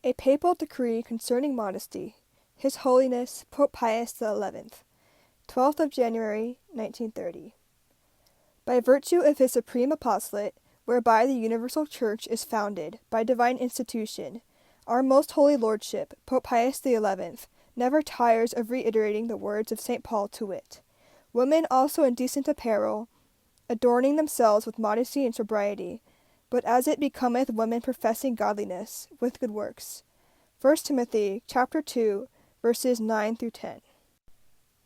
A papal decree concerning modesty. His Holiness Pope Pius XI, 12th of January, 1930. By virtue of his supreme apostolate, whereby the universal church is founded by divine institution, our most holy lordship, Pope Pius XI, never tires of reiterating the words of St. Paul, to wit, "Women also in decent apparel, adorning themselves with modesty and sobriety, but as it becometh women professing godliness, with good works." 1 Timothy chapter 2, verses 9 through 10.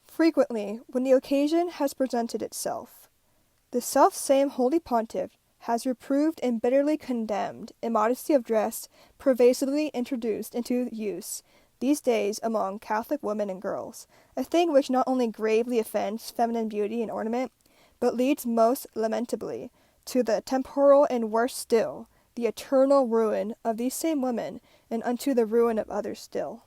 Frequently, when the occasion has presented itself, the self-same Holy Pontiff has reproved and bitterly condemned immodesty of dress pervasively introduced into use these days among Catholic women and girls, a thing which not only gravely offends feminine beauty and ornament, but leads most lamentably to the temporal and worse still, the eternal ruin of these same women, and unto the ruin of others still.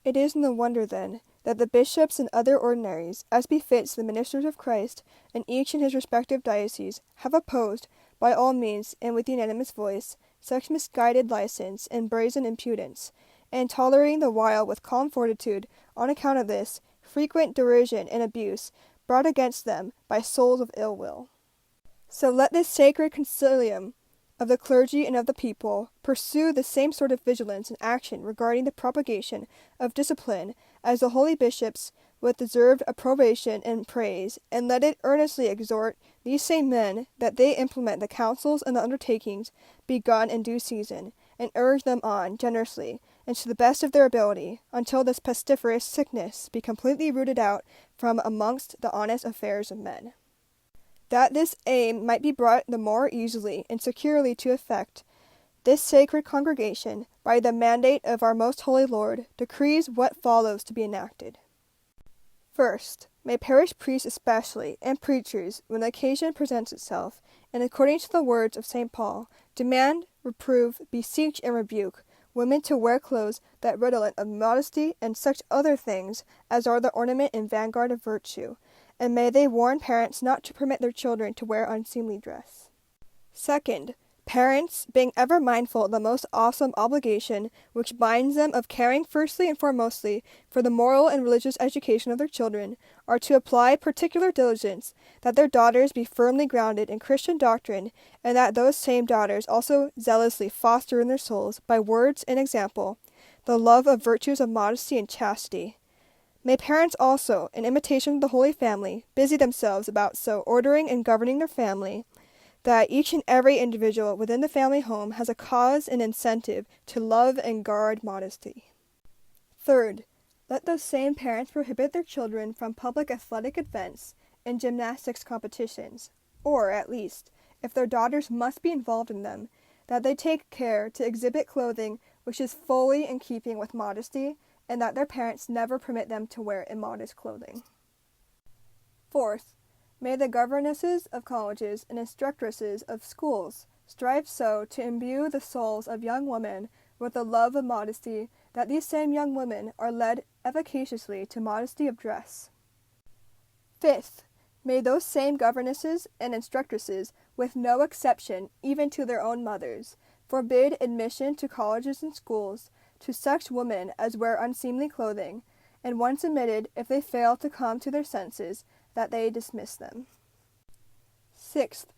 It is no wonder, then, that the bishops and other ordinaries, as befits the ministers of Christ, and each in his respective diocese, have opposed, by all means and with unanimous voice, such misguided license and brazen impudence, and tolerating the while with calm fortitude, on account of this, frequent derision and abuse brought against them by souls of ill will. So let this sacred concilium of the clergy and of the people pursue the same sort of vigilance and action regarding the propagation of discipline as the holy bishops, with deserved approbation and praise, and let it earnestly exhort these same men that they implement the counsels and the undertakings begun in due season, and urge them on generously and to the best of their ability, until this pestiferous sickness be completely rooted out from amongst the honest affairs of men. That this aim might be brought the more easily and securely to effect, this sacred congregation, by the mandate of our most holy Lord, decrees what follows to be enacted. First, may parish priests especially, and preachers, when the occasion presents itself, and according to the words of St. Paul, demand, reprove, beseech, and rebuke women to wear clothes that redolent of modesty and such other things as are the ornament and vanguard of virtue, and may they warn parents not to permit their children to wear unseemly dress. Second, parents, being ever mindful of the most awesome obligation which binds them of caring firstly and foremostly for the moral and religious education of their children, are to apply particular diligence that their daughters be firmly grounded in Christian doctrine, and that those same daughters also zealously foster in their souls, by words and example, the love of virtues of modesty and chastity. May parents also, in imitation of the Holy Family, busy themselves about so ordering and governing their family, that each and every individual within the family home has a cause and incentive to love and guard modesty. Third, let those same parents prohibit their children from public athletic events and gymnastics competitions, or, at least, if their daughters must be involved in them, that they take care to exhibit clothing which is fully in keeping with modesty, and that their parents never permit them to wear immodest clothing. Fourth, may the governesses of colleges and instructresses of schools strive so to imbue the souls of young women with the love of modesty that these same young women are led efficaciously to modesty of dress. Fifth, may those same governesses and instructresses, with no exception even to their own mothers, forbid admission to colleges and schools to such women as wear unseemly clothing, and once admitted, if they fail to come to their senses, that they dismiss them. Sixth,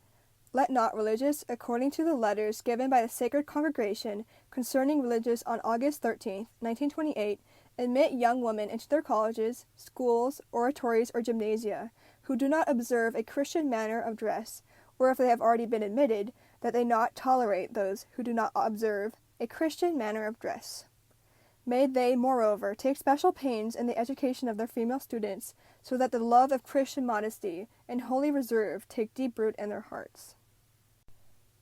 let not religious, according to the letters given by the Sacred Congregation concerning religious on August 13, 1928, admit young women into their colleges, schools, oratories, or gymnasia, who do not observe a Christian manner of dress, or if they have already been admitted, that they not tolerate those who do not observe a Christian manner of dress. May they, moreover, take special pains in the education of their female students, so that the love of Christian modesty and holy reserve take deep root in their hearts.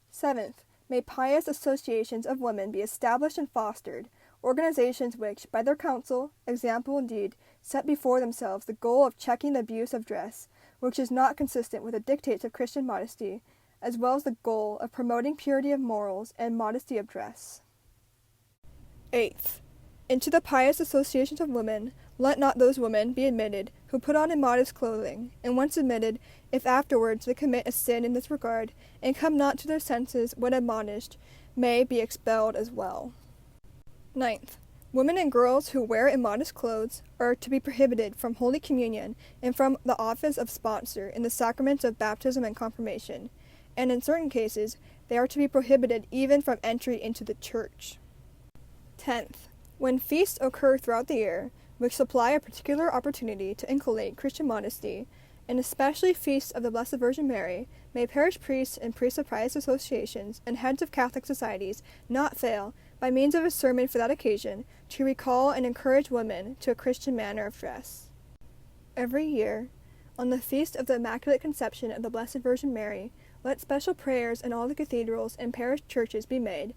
Seventh, may pious associations of women be established and fostered, organizations which, by their counsel, example, and deed, set before themselves the goal of checking the abuse of dress, which is not consistent with the dictates of Christian modesty, as well as the goal of promoting purity of morals and modesty of dress. Eighth, into the pious associations of women, let not those women be admitted who put on immodest clothing, and once admitted, if afterwards they commit a sin in this regard, and come not to their senses when admonished, may be expelled as well. Ninth, women and girls who wear immodest clothes are to be prohibited from Holy Communion and from the office of sponsor in the sacraments of baptism and confirmation, and in certain cases, they are to be prohibited even from entry into the church. 10th, when feasts occur throughout the year, which supply a particular opportunity to inculcate Christian modesty, and especially feasts of the Blessed Virgin Mary, may parish priests and priests of pious associations and heads of Catholic societies not fail, by means of a sermon for that occasion, to recall and encourage women to a Christian manner of dress. Every year, on the feast of the Immaculate Conception of the Blessed Virgin Mary, let special prayers in all the cathedrals and parish churches be made,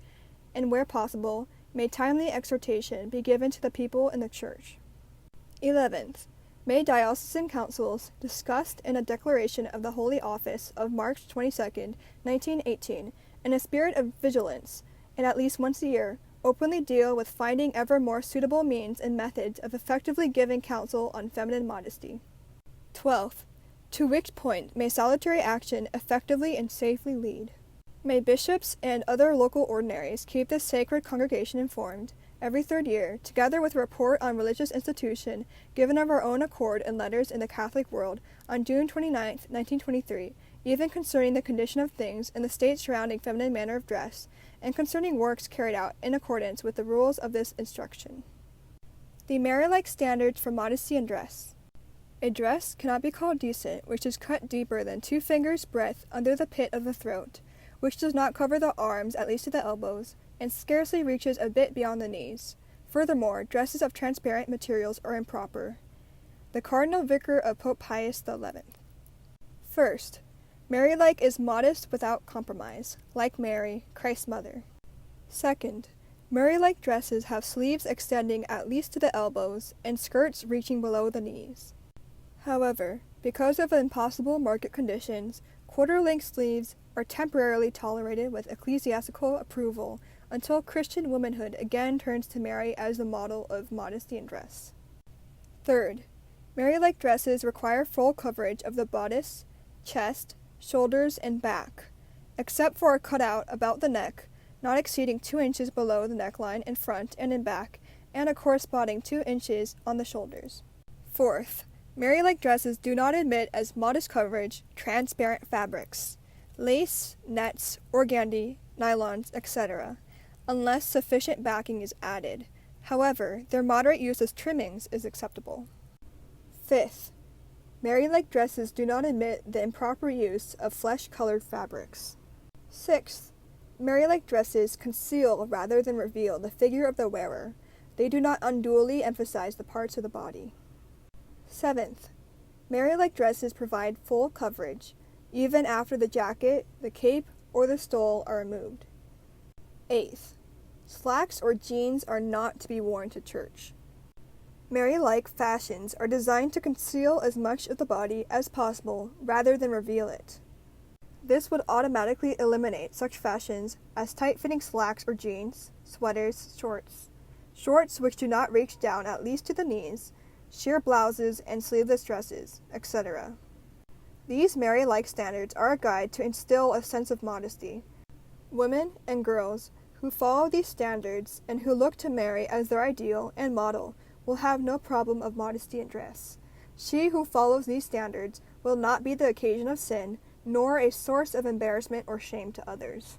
and where possible, may timely exhortation be given to the people in the church. 11th, may diocesan councils, discussed in a declaration of the Holy Office of March 22, 1918, in a spirit of vigilance, and at least once a year, openly deal with finding ever more suitable means and methods of effectively giving counsel on feminine modesty. 12th, to which point may salutary action effectively and safely lead. May bishops and other local ordinaries keep this sacred congregation informed, every third year, together with a report on religious institution given of our own accord in letters in the Catholic world on June 29, 1923, even concerning the condition of things in the state surrounding feminine manner of dress, and concerning works carried out in accordance with the rules of this instruction. The Marylike standards for modesty and dress. A dress cannot be called decent which is cut deeper than 2 fingers' breadth under the pit of the throat, which does not cover the arms at least to the elbows, and scarcely reaches a bit beyond the knees. Furthermore, dresses of transparent materials are improper. The Cardinal Vicar of Pope Pius XI. First, Marylike is modest without compromise, like Mary, Christ's mother. Second, Marylike dresses have sleeves extending at least to the elbows and skirts reaching below the knees. However, because of impossible market conditions, quarter-length sleeves are temporarily tolerated with ecclesiastical approval until Christian womanhood again turns to Mary as the model of modesty and dress. Third, Marylike dresses require full coverage of the bodice, chest, shoulders, and back, except for a cutout about the neck, not exceeding 2 inches below the neckline in front and in back, and a corresponding 2 inches on the shoulders. Fourth, Marylike dresses do not admit as modest coverage transparent fabrics, lace, nets, organdy, nylons, etc., unless sufficient backing is added. However, their moderate use as trimmings is acceptable. Fifth, Marylike dresses do not admit the improper use of flesh-colored fabrics. Sixth, Marylike dresses conceal rather than reveal the figure of the wearer. They do not unduly emphasize the parts of the body. Seventh, Marylike dresses provide full coverage, even after the jacket, the cape, or the stole are removed. Eighth, slacks or jeans are not to be worn to church. Marylike fashions are designed to conceal as much of the body as possible rather than reveal it. This would automatically eliminate such fashions as tight-fitting slacks or jeans, sweaters, shorts which do not reach down at least to the knees, sheer blouses and sleeveless dresses, etc. These Marylike standards are a guide to instill a sense of modesty. Women and girls who follow these standards and who look to Mary as their ideal and model will have no problem of modesty in dress. She who follows these standards will not be the occasion of sin, nor a source of embarrassment or shame to others.